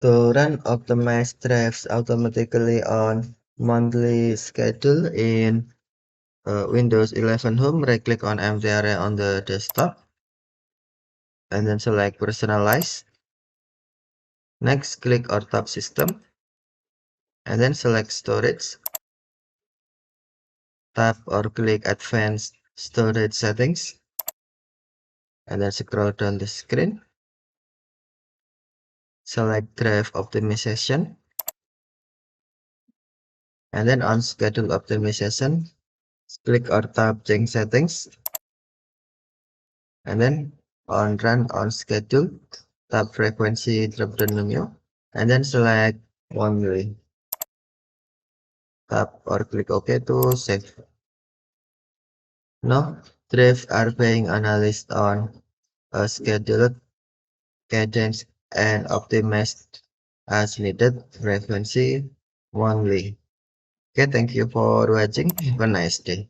To run optimized drafts automatically on monthly schedule in Windows 11 Home, right-click on empty area on the desktop, and then select Personalize. Next, click or tap System, and then select Storage. Tap or click Advanced Storage Settings, and then scroll down the screen. Select Drive Optimization, and then on Schedule Optimization, click or tap Change Settings, and then on Run on Schedule, tap Frequency drop-down menu, and then select Monthly. Tap or click OK to save. Now, drafts are being analyzed on a scheduled cadence and optimized as needed frequency only. Okay, thank you for watching. Have a nice day.